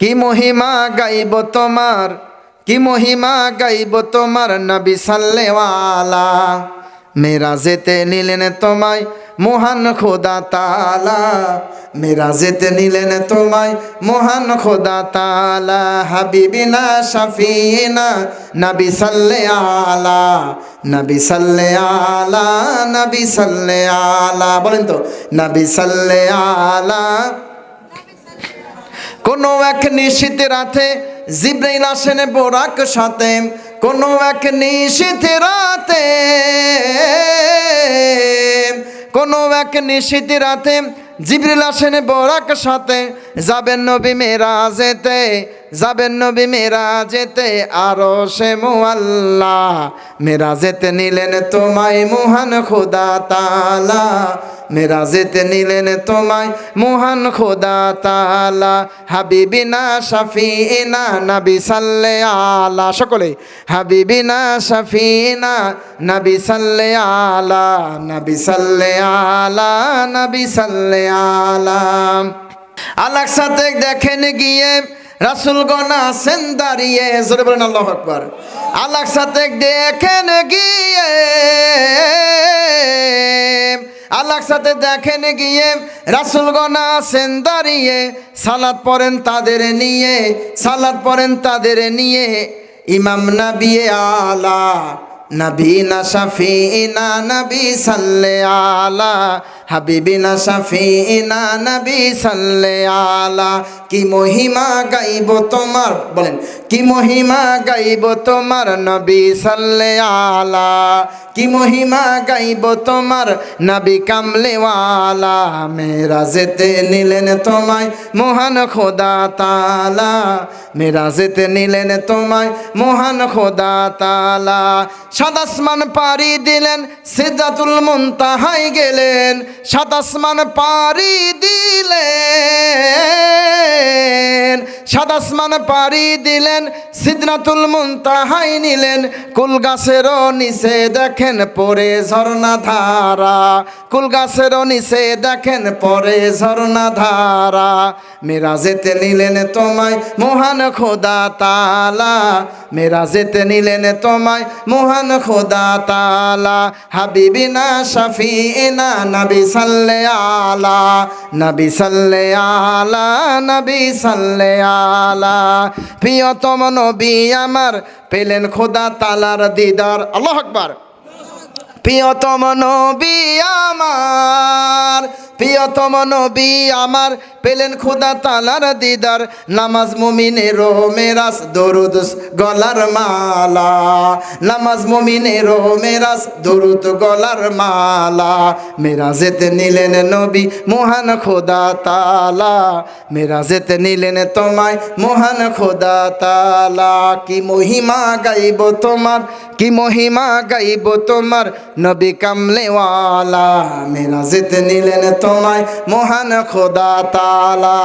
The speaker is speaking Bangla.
কি মহিমা গাইব তোমার, কি মহিমা গাইব তোমার নবী সাল্লেওয়ালা। মেরাজেতে নিলেন তোমায় মহান খোদা তাআলা, মেরাজেতে নিলেন তোমায় মহান খোদা তাআলা। হাবিবিনা শাফিনা নবী সাল্লে আলা, নবী সাল্লে আলা, নবী সাল্লে আলা। বলেন তো নবী সাল্লে আলা। কোনো এক নিশীথ রাতে জিবরাইল আসেন বোরাক সাথে, কোনো এক নিশীথ রাতে, কোনো এক নিশীথ রাতে জিবরিল আসেন বোরাক সাথে। যাবেন নবী মেরাজেতে, যাবেন নবী মেরাজেতে আরশে মুআল্লা। মেরাজেতে নিলেন তোমায় মহান খোদা তাআলা, মেরাজেতে নিলেন তোমায় মহান খোদা তাআলা। হাবিবিনা শাফিনা নবী সাল্লে আলা। সকলে হাবিবিনা শাফিনা নবী সাল্লে আলা, নবী সাল্লে আলা, নবী সাল্লে আলা। আল-আকসাতে দেখেন গিয়ে রাসূলগণ আছেন দাঁড়িয়ে। জোরে বলেন আল্লাহু আকবার। আল-আকসাতে দেখেন গিয়ে, আল-আকসাতে দেখেন গিয়ে রাসূলগণ আছেন দাঁড়িয়ে। সালাত পড়েন তাদের নিয়ে, সালাত পড়েন তাদের নিয়ে। ইমাম নবী আলা নবীনা শাফিনা নবী সাল্লে আলা, হাবিবিনা শাফিনা নবী সাল্লে আলা। কি মহিমা গাইব তোমার, বলেন কি মহিমা গাইব তোমার নবী সাল্লে আলা, কি মহিমা গাইব তোমার নবী কামলেওয়ালা। মেরাজেতে নিলেন তোমায় মহান খোদা তাআলা, মেরাজেতে নিলেন তোমায় মহান খোদা তাআলা। সাত আসমান পাড়ি দিলেন সিদরাতুল মুনতাহায় গেলেন, সাত আসমান পাড়ি দিলেন, সাত আসমান পাড়ি দিলেন সিদরাতুল মুনতাহায় নিলেন। কুল গাছেরও নিচে দেখেন পরে ঝর্ণা ধারা, কুল গাছেরও নিচে দেখেন পরে ঝর্ণা ধারা। মেরাজেতে নিলেন তোমায় মহান খোদা তাআলা, মেরাজেতে নিলেন তোমায় মহান খোদা তাআলা। হাবিবিনা শাফিনা নবী সাল্লে আলা, নবী সাল্লে আলা, নবী সাল্লে আলা। প্রিয়তম নবী আমার পেলেন খোদা তাআলার দিদার। আল্লাহু আকবার। প্রিয়তম নবী আমার, প্রিয়তম নবী আমার পেলেন খোদা তাআলার দিদার। নামাজ মুমিনেরও মেরাজ দরুদ গলার মালা, নামাজ মুমিনেরও মেরাজ দরুদ গলার মালা। মেরাজেতে নিলেন নবী মহান খোদা তাআলা, মেরাজেতে নিলেন তোমায় মহান খোদা তাআলা। কি মহিমা গাইব তোমার, কি মহিমা গাইব তোমার নবী কামলেওয়ালা। মেরাজেতে নিলেন তোমায় মহান খোদা তাআলা।